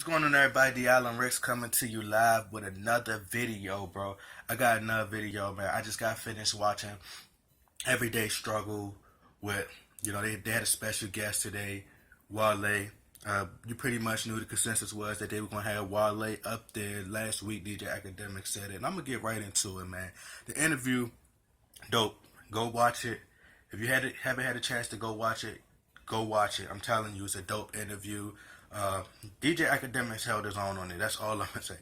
What's going on, everybody? The Island Rex coming to you live with another video, bro. I got another video, man. I just got finished watching Everyday Struggle with, they had a special guest today, Wale. You pretty much knew the consensus was that they were going to have Wale up there last week. DJ Akademiks said it. And I'm going to get right into it, man. The interview, dope. Go watch it. If you haven't had a chance to go watch it, go watch it. I'm telling you, it's a dope interview. DJ Akademiks held his own on it. That's all I'm gonna say.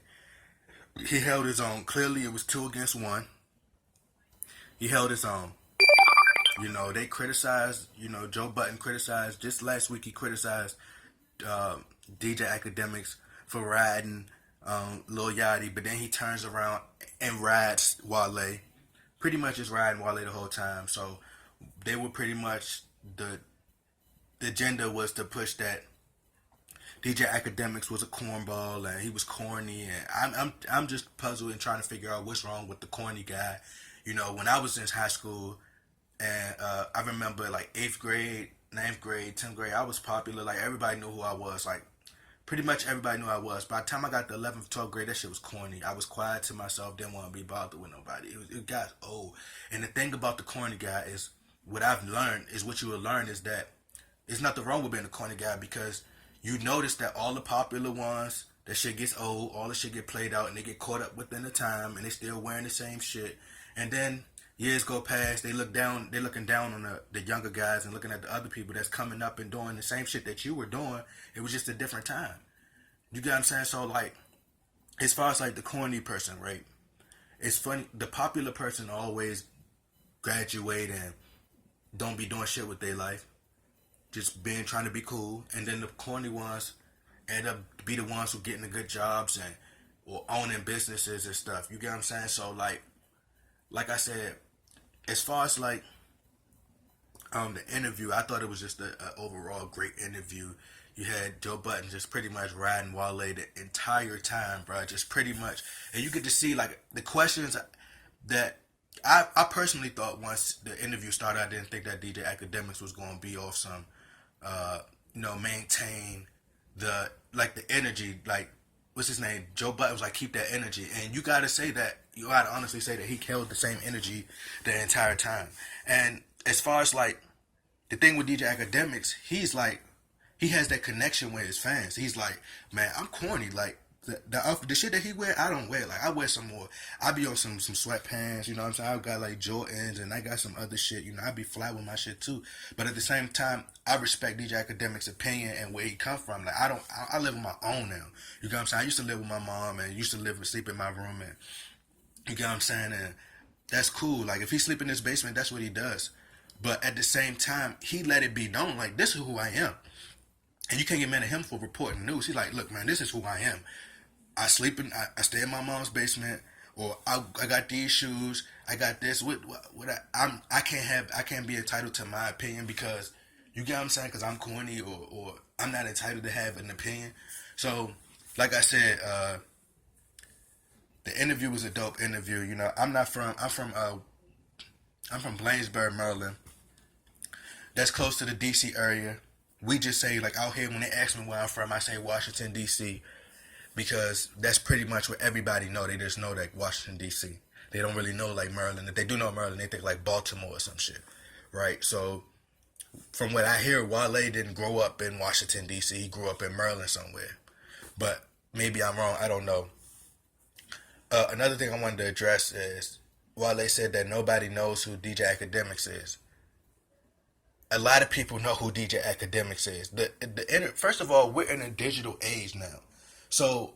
He held his own. Clearly, it was 2-1. He held his own. They criticized. Joe Budden criticized. Just last week, he criticized DJ Akademiks for riding Lil Yachty, but then he turns around and rides Wale. Pretty much just riding Wale the whole time. So they were pretty much the agenda was to push that DJ Akademiks was a cornball and he was corny, and I'm just puzzled and trying to figure out what's wrong with the corny guy. When I was in high school, and I remember like 8th grade, 9th grade, 10th grade, I was popular. Like everybody knew who I was. Like pretty much everybody knew who I was. By the time I got to 11th, 12th grade, that shit was corny. I was quiet to myself, didn't want to be bothered with nobody. It got old. And the thing about the corny guy is, what I've learned is what you will learn is that there's nothing wrong with being a corny guy, because you notice that all the popular ones, that shit gets old, all the shit get played out, and they get caught up within the time, and they still wearing the same shit. And then years go past, they're looking down on the younger guys and looking at the other people that's coming up and doing the same shit that you were doing. It was just a different time. You get what I'm saying? So like, as far as like the corny person, right? It's funny, the popular person always graduate and don't be doing shit with their life, just trying to be cool, and then the corny ones end up be the ones who getting the good jobs and or owning businesses and stuff. You get what I'm saying? So like I said, as far as like the interview, I thought it was just a overall great interview. You had Joe Budden just pretty much riding Wale the entire time, bro. Just pretty much, and you get to see like the questions that I personally thought once the interview started. I didn't think that DJ Akademiks was going to be off some maintain the energy, like what's his name? Joe Budden was like, keep that energy, and you gotta honestly say that he held the same energy the entire time. And as far as like the thing with DJ Akademiks, he has that connection with his fans. He's like, man, I'm corny, like the shit that he wear, I don't wear. Like I wear some more. I be on some sweatpants, you know what I'm saying? I got like Jordans and I got some other shit, I be fly with my shit too. But at the same time, I respect DJ Akademiks' opinion and where he come from. Like I live on my own now. You get what I'm saying? I used to live with my mom and used to sleep in my room, and you get what I'm saying? And that's cool. Like if he sleep in his basement, that's what he does. But at the same time, he let it be known, like, this is who I am. And you can't get mad at him for reporting news. He's like, look, man, this is who I am. I stay in my mom's basement, or I got these shoes, I got this. I can't be entitled to my opinion, because you get what I'm saying? Because I'm corny, or I'm not entitled to have an opinion. So, like I said, the interview was a dope interview. I'm from Blanesburg, Maryland. That's close to the DC area. We just say, like, out here, when they ask me where I'm from, I say Washington, DC. Because that's pretty much what everybody know. They just know like Washington, D.C. They don't really know like Maryland. If they do know Maryland, they think like Baltimore or some shit, right? So from what I hear, Wale didn't grow up in Washington, D.C. He grew up in Maryland somewhere. But maybe I'm wrong. I don't know. Another thing I wanted to address is Wale said that nobody knows who DJ Akademiks is. A lot of people know who DJ Akademiks is. First of all, we're in a digital age now. So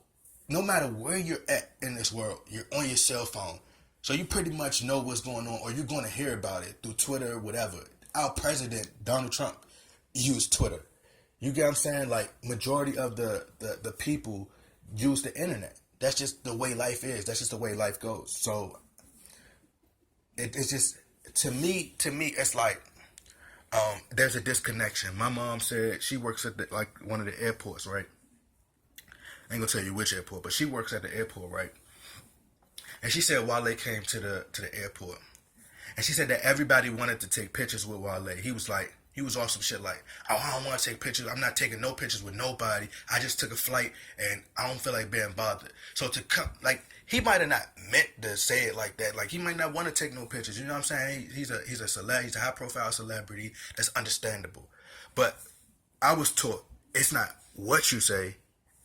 no matter where you're at in this world, you're on your cell phone. So you pretty much know what's going on, or you're going to hear about it through Twitter or whatever. Our president, Donald Trump, used Twitter. You get what I'm saying? Like, majority of the people use the internet. That's just the way life is. That's just the way life goes. So it's just, to me, it's like, there's a disconnection. My mom said she works at one of the airports, right? I ain't gonna tell you which airport, but she works at the airport, right? And she said Wale came to the airport, and she said that everybody wanted to take pictures with Wale. He was like, He was off some shit like, oh, I don't want to take pictures. I'm not taking no pictures with nobody. I just took a flight and I don't feel like being bothered. So to come, like, he might have not meant to say it like that. Like, he might not want to take no pictures. You know what I'm saying? He's a celeb. He's a high profile celebrity. That's understandable. But I was taught it's not what you say,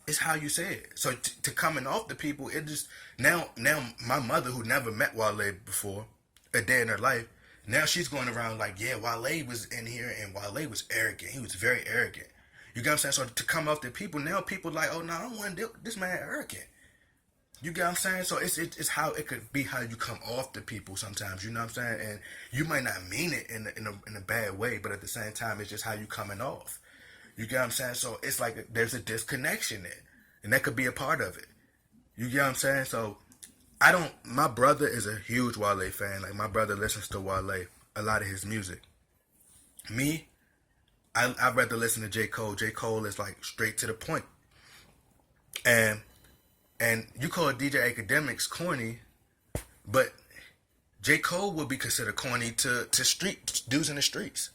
it's how you say it. So to coming off the people, it just now my mother who never met Wale before a day in her life. Now she's going around like, yeah, Wale was in here and Wale was arrogant. He was very arrogant. You get what I'm saying? So to come off the people, now people like, oh, no, I don't want this man arrogant. You get what I'm saying? So it's how it could be how you come off the people sometimes. You know what I'm saying? And you might not mean it in a bad way, but at the same time, it's just how you coming off. You get what I'm saying? So it's like there's a disconnection there. And that could be a part of it. You get what I'm saying? So my brother is a huge Wale fan. Like, my brother listens to Wale, a lot of his music. Me, I'd rather listen to J. Cole. J. Cole is like straight to the point. And you call DJ Akademiks corny, but J. Cole would be considered corny to street dudes in the streets.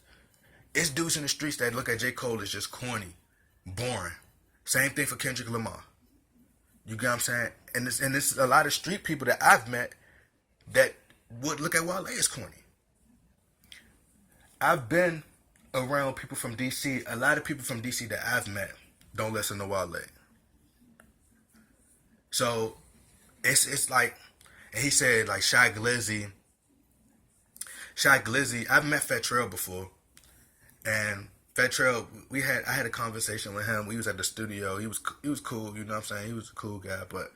It's dudes in the streets that look at J. Cole as just corny, boring. Same thing for Kendrick Lamar. You get what I'm saying? And it's a lot of street people that I've met that would look at Wale as corny. I've been around people from DC. A lot of people from DC that I've met don't listen to Wale. So it's like, and he said like Shy Glizzy. I've met Fat Trail before, and Fat Trail, I had a conversation with him. We was at the studio. He was cool, you know what I'm saying? He was a cool guy, but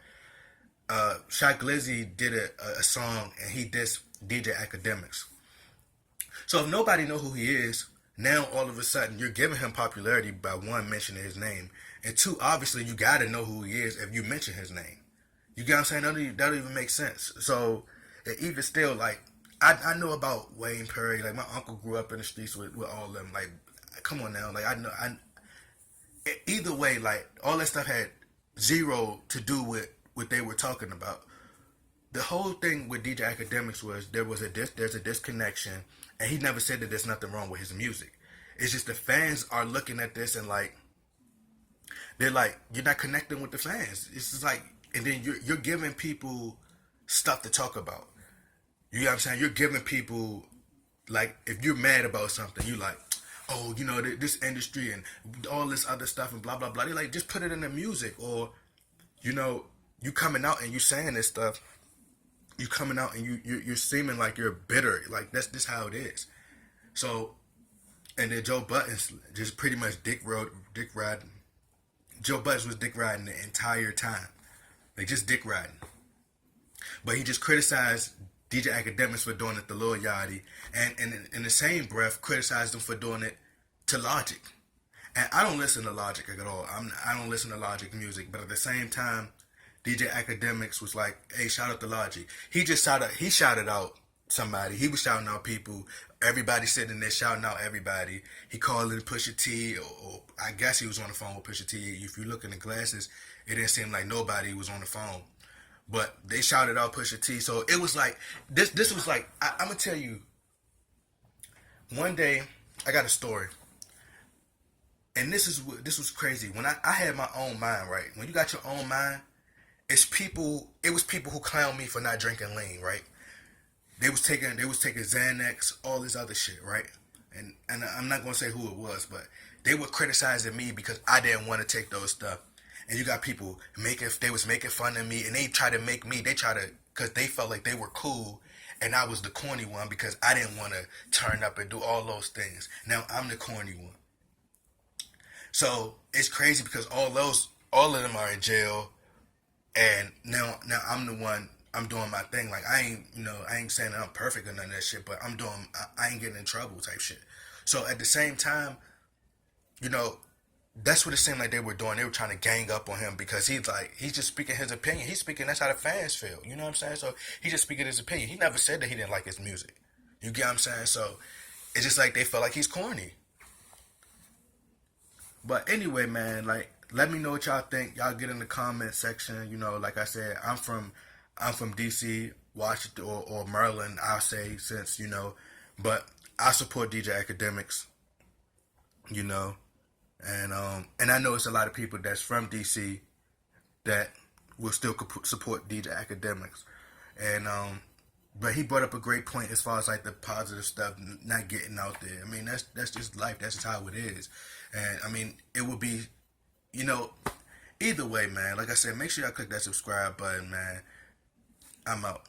Shy Glizzy did a song and he dissed DJ Akademiks. So if nobody know who he is, now all of a sudden you're giving him popularity by one, mentioning his name, and two, obviously you gotta know who he is if you mention his name. You get what I'm saying? That don't even make sense. So even still, like, I know about Wayne Perry. Like, my uncle grew up in the streets with all of them. Like, come on now, like, either way, like, all that stuff had zero to do with what they were talking about. The whole thing with DJ Akademiks was there's a disconnection, and he never said that there's nothing wrong with his music. It's just the fans are looking at this and like, they're like, you're not connecting with the fans. It's just like, and then you're giving people stuff to talk about. You know what I'm saying? You're giving people, like, if you're mad about something, you like, oh, you know, this industry and all this other stuff and blah, blah, blah. They're like, just put it in the music. Or, you know, you coming out and you saying this stuff. You coming out and you're seeming like you're bitter. Like, that's just how it is. So, and then Joe Budden's just pretty much dick riding. Joe Budden was dick riding the entire time. Like, just dick riding. But he just criticized DJ Akademiks for doing it to Lil Yachty, and in the same breath criticized him for doing it to Logic. And I don't listen to Logic at all. I don't listen to Logic music, but at the same time, DJ Akademiks was like, "Hey, shout out to Logic." He shouted out somebody. He was shouting out people. Everybody sitting there shouting out everybody. He called in Pusha T, or I guess he was on the phone with Pusha T. If you look in the glasses, it didn't seem like nobody was on the phone. But they shouted out Pusha T. So it was like, this was like, I'm going to tell you, one day, I got a story. And this was crazy. When I had my own mind, right? When you got your own mind, it was people who clowned me for not drinking lean, right? They was taking Xanax, all this other shit, right? And I'm not going to say who it was, but they were criticizing me because I didn't want to take those stuff. And you got people they was making fun of me, and they try to make me, because they felt like they were cool, and I was the corny one because I didn't want to turn up and do all those things. Now I'm the corny one. So it's crazy because all of them are in jail, and now I'm the one, I'm doing my thing. Like, I ain't saying that I'm perfect or none of that shit, but I ain't getting in trouble type shit. So at the same time, you know, that's what it seemed like they were doing. They were trying to gang up on him because he's just speaking his opinion. He's speaking, that's how the fans feel. You know what I'm saying? So he's just speaking his opinion. He never said that he didn't like his music. You get what I'm saying? So it's just like they felt like he's corny. But anyway, man, like, let me know what y'all think. Y'all get in the comment section. You know, like I said, I'm from DC, Washington, or Maryland, I'll say, since, you know, but I support DJ Akademiks. you know, and I know it's a lot of people that's from DC that will still support DJ Academics, and but he brought up a great point as far as like the positive stuff not getting out there. I mean, that's just life. That's just how it is, and I mean, it would be, you know, either way, man. Like I said, make sure y'all click that subscribe button, man. I'm out.